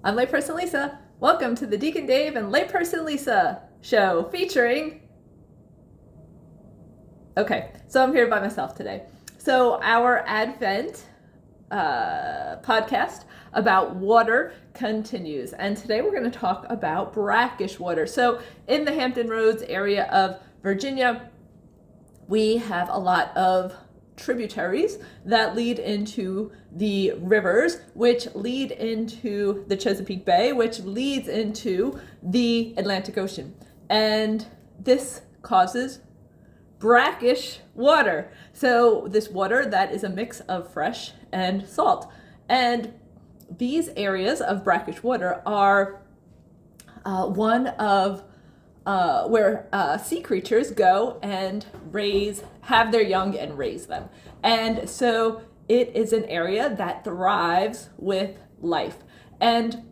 I'm Layperson Lisa. Welcome to the Deacon Dave and Layperson Lisa show featuring... Okay, so I'm here by myself today. So our Advent podcast about water continues. And today we're going to talk about brackish water. So in the Hampton Roads area of Virginia, we have a lot of tributaries that lead into the rivers, which lead into the Chesapeake Bay, which leads into the Atlantic Ocean. And this causes brackish water. So this water that is a mix of fresh and salt. And these areas of brackish water are one of where sea creatures go and have their young and raise them. And so it is an area that thrives with life. And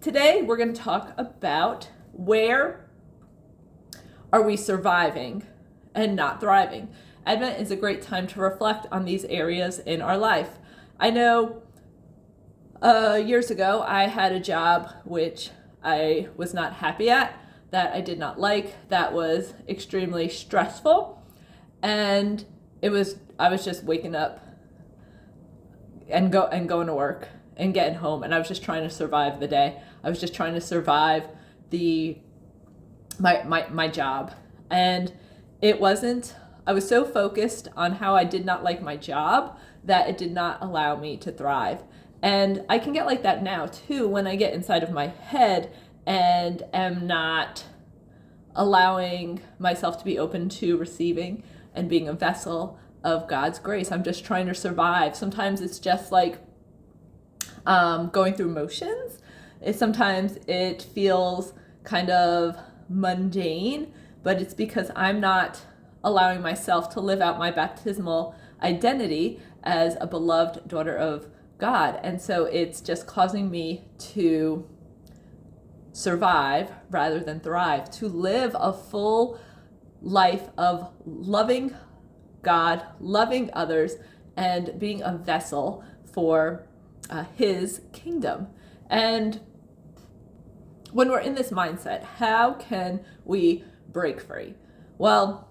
today we're going to talk about where are we surviving and not thriving. Advent is a great time to reflect on these areas in our life. I know years ago I had a job which I was not happy at, that I did not like, that was extremely stressful, and I was just waking up and going to work and getting home, and I was just trying to survive the day. I was just trying to survive my job, and I was so focused on how I did not like my job that it did not allow me to thrive. And I can get like that now too when I get inside of my head and am not allowing myself to be open to receiving and being a vessel of God's grace. I'm just trying to survive. Sometimes it's just like going through motions. Sometimes it feels kind of mundane, but it's because I'm not allowing myself to live out my baptismal identity as a beloved daughter of God. And so it's just causing me to survive rather than thrive, to live a full life of loving God, loving others, and being a vessel for His kingdom. And when we're in this mindset, how can we break free? Well,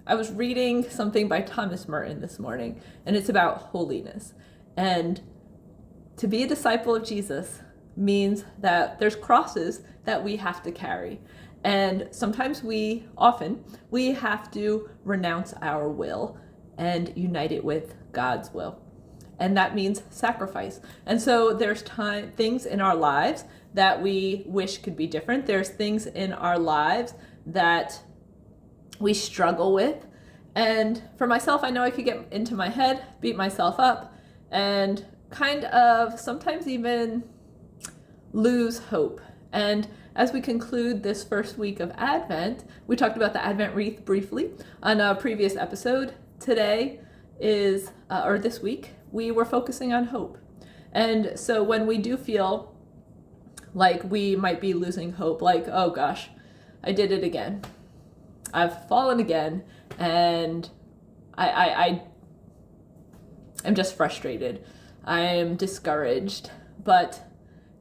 I was reading something by Thomas Merton this morning, and it's about holiness. And to be a disciple of Jesus means that there's crosses that we have to carry. And sometimes we have to renounce our will and unite it with God's will. And that means sacrifice. And so there's things in our lives that we wish could be different. There's things in our lives that we struggle with. And for myself, I know I could get into my head, beat myself up, and kind of sometimes even lose hope. And as we conclude this first week of Advent, we talked about the Advent wreath briefly on a previous episode. Today this week, we were focusing on hope. And so when we do feel like we might be losing hope, like, oh gosh, I did it again. I've fallen again, and I am just frustrated. I am discouraged, but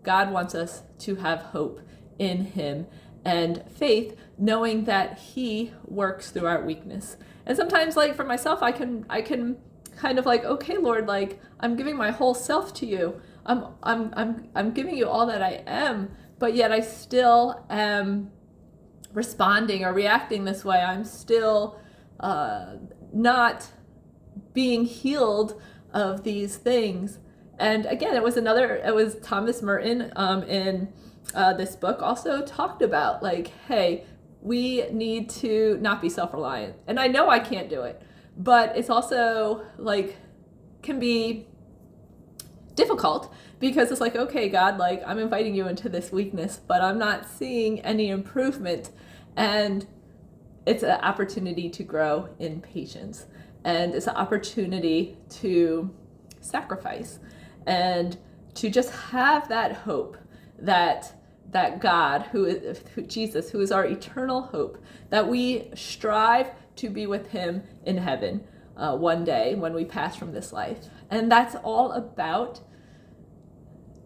God wants us to have hope in Him and faith, knowing that He works through our weakness. And sometimes, like for myself, I can kind of like, okay, Lord, like I'm giving my whole self to you. I'm giving you all that I am, but yet I still am responding or reacting this way. I'm still not being healed of these things. And again, it was Thomas Merton in this book also talked about like, hey, we need to not be self-reliant. And I know I can't do it, but it's also like can be difficult because it's like, okay, God, like I'm inviting you into this weakness, but I'm not seeing any improvement. And it's an opportunity to grow in patience. And it's an opportunity to sacrifice and to just have that hope that God, Jesus, who is our eternal hope, that we strive to be with Him in heaven one day when we pass from this life. And that's all about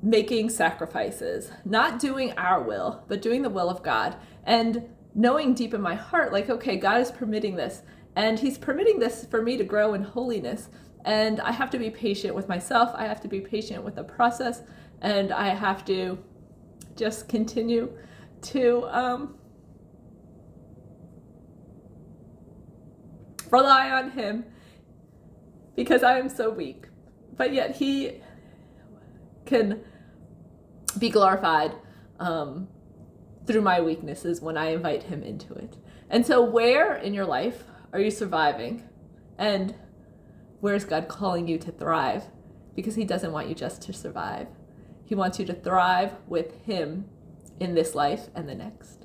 making sacrifices, not doing our will, but doing the will of God, and knowing deep in my heart, like, okay, God is permitting this, and he's permitting this for me to grow in holiness. And I have to be patient with myself. I have to be patient with the process, and I have to just continue to rely on him, because I am so weak. But yet he can be glorified through my weaknesses when I invite him into it. And so where in your life are you surviving? And where is God calling you to thrive? Because he doesn't want you just to survive. He wants you to thrive with him in this life and the next.